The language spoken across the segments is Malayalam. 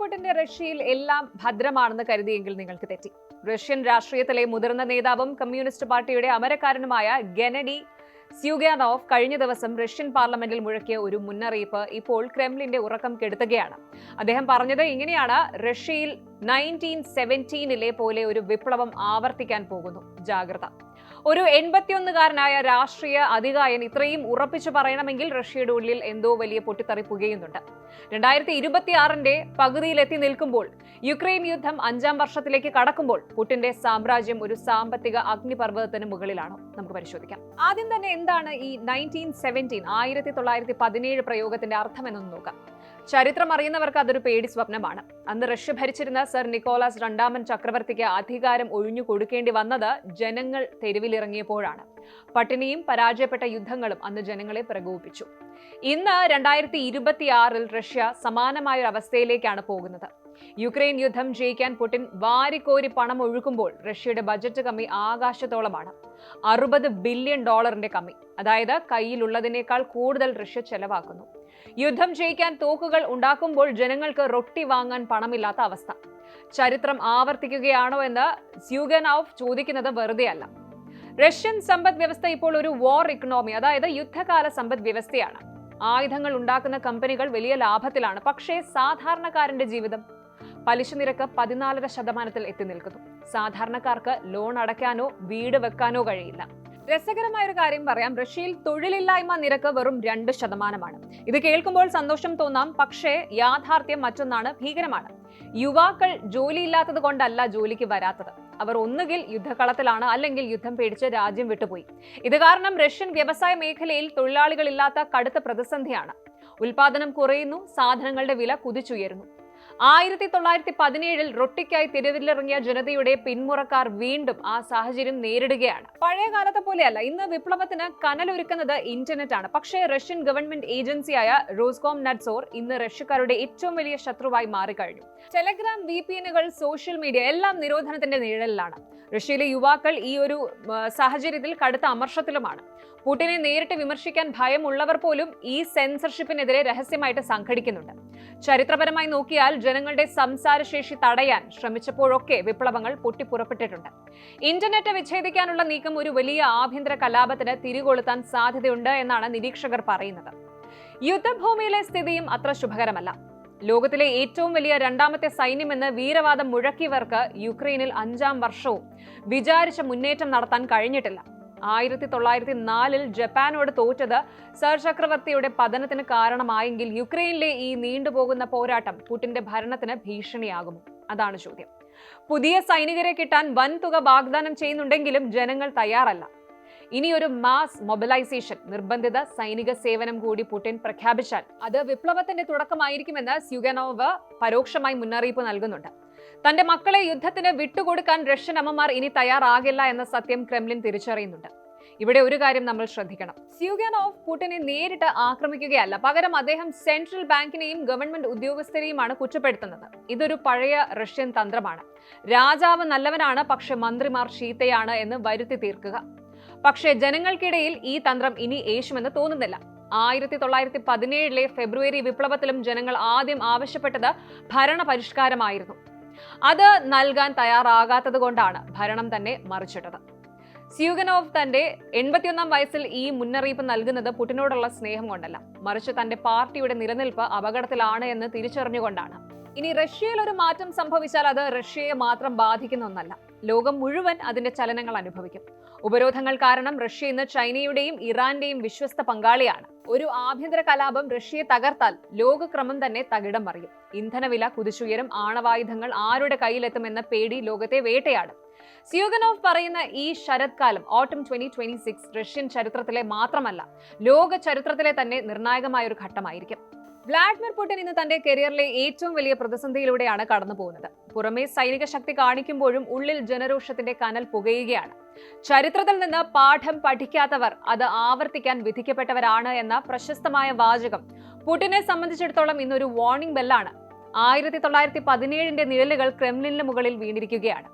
പുടിന്റെ റഷ്യയിൽ എല്ലാം ഭദ്രമാണെന്ന് കരുതിയെങ്കിൽ നിങ്ങൾക്ക് തെറ്റി. റഷ്യൻ രാഷ്ട്രീയത്തിലെ മുതിർന്ന നേതാവും കമ്മ്യൂണിസ്റ്റ് പാർട്ടിയുടെ അമരക്കാരനുമായ ഗെനഡി സ്യൂഗാനോവ് കഴിഞ്ഞ ദിവസം റഷ്യൻ പാർലമെന്റിൽ മുഴക്കിയ ഒരു മുന്നറിയിപ്പ് ഇപ്പോൾ ക്രെംലിന്റെ ഉറക്കം കെടുത്തുകയാണ്. അദ്ദേഹം പറഞ്ഞത് ഇങ്ങനെയാണ്: റഷ്യയിൽ 1917 പോലെ ഒരു വിപ്ലവം ആവർത്തിക്കാൻ പോകുന്നു, ജാഗ്രത. ഒരു 81-കാരനായ രാഷ്ട്രീയ അധികായൻ ഇത്രയും ഉറപ്പിച്ചു പറയണമെങ്കിൽ റഷ്യയുടെ ഉള്ളിൽ എന്തോ വലിയ പൊട്ടിത്തെറി പുകയുന്നുണ്ട്. 2026 പകുതിയിലെത്തി നിൽക്കുമ്പോൾ, യുക്രൈൻ യുദ്ധം 5ാം വർഷത്തിലേക്ക് കടക്കുമ്പോൾ പുടിന്റെ സാമ്രാജ്യം ഒരു സാമ്പത്തിക അഗ്നിപർവ്വതത്തിന് മുകളിലാണോ? നമുക്ക് പരിശോധിക്കാം. ആദ്യം തന്നെ എന്താണ് ഈ 1917 പ്രയോഗത്തിന്റെ അർത്ഥം എന്നൊന്ന് നോക്കാം. ചരിത്രം അറിയുന്നവർക്ക് അതൊരു പേടി സ്വപ്നമാണ്. അന്ന് റഷ്യ ഭരിച്ചിരുന്ന സർ നിക്കോളാസ് രണ്ടാമൻ ചക്രവർത്തിക്ക് അധികാരം ഒഴിഞ്ഞു കൊടുക്കേണ്ടി വന്നത് ജനങ്ങൾ തെരുവിലിറങ്ങിയപ്പോഴാണ്. പട്ടിണിയും പരാജയപ്പെട്ട യുദ്ധങ്ങളും അന്ന് ജനങ്ങളെ പ്രകോപിപ്പിച്ചു. ഇന്ന് 2026 റഷ്യ സമാനമായ ഒരു അവസ്ഥയിലേക്കാണ് പോകുന്നത്. യുക്രൈൻ യുദ്ധം ജയിക്കാൻ പുടിൻ വാരിക്കോരി പണം ഒഴുക്കുമ്പോൾ റഷ്യയുടെ ബജറ്റ് കമ്മി ആകാശത്തോളമാണ്. $60 ബില്യൺ കമ്മി. അതായത് കയ്യിലുള്ളതിനേക്കാൾ കൂടുതൽ റഷ്യ ചെലവാക്കുന്നു. യുദ്ധം ജയിക്കാൻ തോക്കുകൾ ഉണ്ടാക്കുമ്പോൾ ജനങ്ങൾക്ക് റൊട്ടി വാങ്ങാൻ പണമില്ലാത്ത അവസ്ഥ. ചരിത്രം ആവർത്തിക്കുകയാണോ എന്ന് സ്യൂഗാനോവ് ചോദിക്കുന്നത് വെറുതെയല്ല. റഷ്യൻ സമ്പദ് വ്യവസ്ഥ ഇപ്പോൾ ഒരു വാർ ഇക്കണോമി, അതായത് യുദ്ധകാല സമ്പദ് വ്യവസ്ഥയാണ്. ആയുധങ്ങൾ ഉണ്ടാക്കുന്ന കമ്പനികൾ വലിയ ലാഭത്തിലാണ്. പക്ഷേ സാധാരണക്കാരന്റെ ജീവിതം? പലിശ നിരക്ക് 14% എത്തി നിൽക്കുന്നു. സാധാരണക്കാർക്ക് ലോൺ അടയ്ക്കാനോ വീട് വെക്കാനോ കഴിയില്ല. രസകരമായ ഒരു കാര്യം പറയാം. റഷ്യയിൽ തൊഴിലില്ലായ്മ നിരക്ക് വെറും 2%. ഇത് കേൾക്കുമ്പോൾ സന്തോഷം തോന്നാം, പക്ഷേ യാഥാർത്ഥ്യം മറ്റൊന്നാണ്, ഭീകരമാണ്. യുവാക്കൾ ജോലിയില്ലാത്തത് കൊണ്ടല്ല ജോലിക്ക് വരാത്തത്. അവർ ഒന്നുകിൽ യുദ്ധകളത്തിലാണ്, അല്ലെങ്കിൽ യുദ്ധം പേടിച്ച് രാജ്യം വിട്ടുപോയി. ഇത് കാരണം റഷ്യൻ വ്യവസായ മേഖലയിൽ തൊഴിലാളികളില്ലാത്ത കടുത്ത പ്രതിസന്ധിയാണ്. ഉൽപാദനം കുറയുന്നു, സാധനങ്ങളുടെ വില കുതിച്ചുയരുന്നു. 1917 റൊട്ടിക്കായി തെരുവിലിറങ്ങിയ ജനതയുടെ പിന്മുറക്കാർ വീണ്ടും ആ സാഹചര്യം നേരിടുകയാണ്. പഴയ കാലത്തെ പോലെയല്ല. ഇന്ന് വിപ്ലവത്തിന് കനലൊരുക്കുന്നത് ഇന്റർനെറ്റ് ആണ്. പക്ഷേ റഷ്യൻ ഗവൺമെന്റ് ഏജൻസിയായ റോസ്കോംനഡ്സോർ ഇന്ന് റഷ്യക്കാരുടെ ഏറ്റവും വലിയ ശത്രുവായി മാറിക്കഴിഞ്ഞു. ടെലഗ്രാം, VPNകൾ, സോഷ്യൽ മീഡിയ എല്ലാം നിരോധനത്തിന്റെ നിഴലിലാണ്. റഷ്യയിലെ യുവാക്കൾ ഈ ഒരു സാഹചര്യത്തിൽ കടുത്ത അമർഷത്തിലുമാണ്. പുടിനെ നേരിട്ട് വിമർശിക്കാൻ ഭയമുള്ളവർ പോലും ഈ സെൻസർഷിപ്പിനെതിരെ രഹസ്യമായിട്ട് സംഘടിക്കുന്നുണ്ട്. ചരിത്രപരമായി നോക്കിയാൽ ജനങ്ങളുടെ സംസാരശേഷി തടയാൻ ശ്രമിച്ചപ്പോഴൊക്കെ വിപ്ലവങ്ങൾ പൊട്ടിപ്പുറപ്പെട്ടിട്ടുണ്ട്. ഇന്റർനെറ്റ് വിച്ഛേദിക്കാനുള്ള നീക്കം ഒരു വലിയ ആഭ്യന്തര കലാപത്തിന് തിരികൊളുത്താൻ സാധ്യതയുണ്ട് എന്നാണ് നിരീക്ഷകർ പറയുന്നത്. യുദ്ധഭൂമിയിലെ സ്ഥിതിയും അത്ര ശുഭകരമല്ല. ലോകത്തിലെ ഏറ്റവും വലിയ 2ാമത്തെ സൈന്യമെന്ന് വീരവാദം മുഴക്കിയവർക്ക് യുക്രൈനിൽ 5ാം വർഷവും വിചാരിച്ച മുന്നേറ്റം നടത്താൻ കഴിഞ്ഞിട്ടില്ല. 1904 ജപ്പാനോട് തോറ്റത് സർ ചക്രവർത്തിയുടെ പതനത്തിന് കാരണമായെങ്കിൽ യുക്രൈനിലെ ഈ നീണ്ടുപോകുന്ന പോരാട്ടം പുടിന്റെ ഭരണത്തിന് ഭീഷണിയാകുമോ? അതാണ് ചോദ്യം. പുതിയ സൈനികരെ കിട്ടാൻ വൻതുക വാഗ്ദാനം ചെയ്യുന്നുണ്ടെങ്കിലും ജനങ്ങൾ തയ്യാറല്ല. ഇനി ഒരു മാസ് മൊബിലൈസേഷൻ, നിർബന്ധിത സൈനിക സേവനം കൂടി പുടിൻ പ്രഖ്യാപിച്ചാൽ അത് വിപ്ലവത്തിന്റെ തുടക്കമായിരിക്കുമെന്ന് സ്യൂഗാനോവ് പരോക്ഷമായി മുന്നറിയിപ്പ് നൽകുന്നുണ്ട്. തന്റെ മക്കളെ യുദ്ധത്തിന് വിട്ടുകൊടുക്കാൻ റഷ്യൻ അമ്മമാർ ഇനി തയ്യാറാകില്ല എന്ന സത്യം ക്രെംലിൻ തിരിച്ചറിയുന്നുണ്ട്. ഇവിടെ ഒരു കാര്യം നമ്മൾ ശ്രദ്ധിക്കണം. സ്യൂഗാനോവ് പുടിനെ നേരിട്ട് ആക്രമിക്കുകയല്ല, പകരം അദ്ദേഹം സെൻട്രൽ ബാങ്കിനെയും ഗവൺമെന്റ് ഉദ്യോഗസ്ഥരെയുമാണ് കുറ്റപ്പെടുത്തുന്നത്. ഇതൊരു പഴയ റഷ്യൻ തന്ത്രമാണ്. രാജാവ് നല്ലവനാണ്, പക്ഷെ മന്ത്രിമാർ ചീത്തയാണ് എന്ന് വരുത്തി തീർക്കുക. പക്ഷേ ജനങ്ങൾക്കിടയിൽ ഈ തന്ത്രം ഇനി യേശുമെന്ന് തോന്നുന്നില്ല. 1917 ഫെബ്രുവരി വിപ്ലവത്തിലും ജനങ്ങൾ ആദ്യം ആവശ്യപ്പെട്ടത് ഭരണ പരിഷ്കാരമായിരുന്നു. അത് നൽകാൻ തയ്യാറാകാത്തത് കൊണ്ടാണ് ഭരണം തന്നെ മറിച്ചിട്ടത്. സ്യൂഗാനോവ് തന്റെ 81ാം വയസ്സിൽ ഈ മുന്നറിയിപ്പ് നൽകുന്നത് പുടിനോടുള്ള സ്നേഹം കൊണ്ടല്ല, മറിച്ച് തന്റെ പാർട്ടിയുടെ നിലനിൽപ്പ് അപകടത്തിലാണ് എന്ന് തിരിച്ചറിഞ്ഞുകൊണ്ടാണ്. ഇനി റഷ്യയിൽ ഒരു മാറ്റം സംഭവിച്ചാൽ അത് റഷ്യയെ മാത്രം ബാധിക്കുന്ന ഒന്നല്ല. ലോകം മുഴുവൻ അതിന്റെ ചലനങ്ങൾ അനുഭവിക്കും. ഉപരോധങ്ങൾ കാരണം റഷ്യ ഇന്ന് ചൈനയുടെയും ഇറാന്റെയും വിശ്വസ്ത പങ്കാളിയാണ്. ഒരു ആഭ്യന്തര കലാപം റഷ്യയെ തകർത്താൽ ലോകക്രമം തന്നെ തകിടം മറിയും. ഇന്ധനവില കുതിച്ചുയരും. ആണവായുധങ്ങൾ ആരുടെ കയ്യിലെത്തുമെന്ന പേടി ലോകത്തെ വേട്ടയാടും. സ്യൂഗാനോവ് പറയുന്ന ഈ ശരത്കാലം, ഓട്ടം 2026, റഷ്യൻ ചരിത്രത്തിലെ മാത്രമല്ല, ലോക ചരിത്രത്തിലെ തന്നെ നിർണായകമായ ഒരു ഘട്ടമായിരിക്കും. വ്ളാഡിമിർ പുടിൻ ഇന്ന് തന്റെ കരിയറിലെ ഏറ്റവും വലിയ പ്രതിസന്ധിയിലൂടെയാണ് കടന്നു പോകുന്നത്. പുറമേ സൈനിക ശക്തി കാണിക്കുമ്പോഴും ഉള്ളിൽ ജനരോഷത്തിന്റെ കനൽ പുകയുകയാണ്. ചരിത്രത്തിൽ നിന്ന് പാഠം പഠിക്കാത്തവർ അത് ആവർത്തിക്കാൻ വിധിക്കപ്പെട്ടവരാണ് എന്ന പ്രശസ്തമായ വാചകം പുടിനെ സംബന്ധിച്ചിടത്തോളം ഇന്നൊരു വാർണിംഗ് ബെല്ലാണ്. 1917 നിഴലുകൾ ക്രെംലിന് മുകളിൽ വീണിരിക്കുകയാണ്.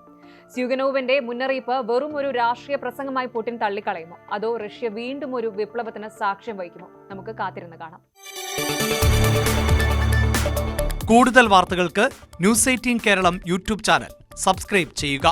സ്യൂഗാനോവിന്റെ മുന്നറിയിപ്പ് വെറും ഒരു രാഷ്ട്രീയ പ്രസംഗമായി പുടിൻ തള്ളിക്കളയുമോ, അതോ റഷ്യ വീണ്ടും ഒരു വിപ്ലവത്തിന് സാക്ഷ്യം വഹിക്കുമോ? നമുക്ക് കാത്തിരുന്ന് കാണാം. കൂടുതൽ വാർത്തകൾക്ക് news 18 Keralam YouTube channel subscribe ചെയ്യുക.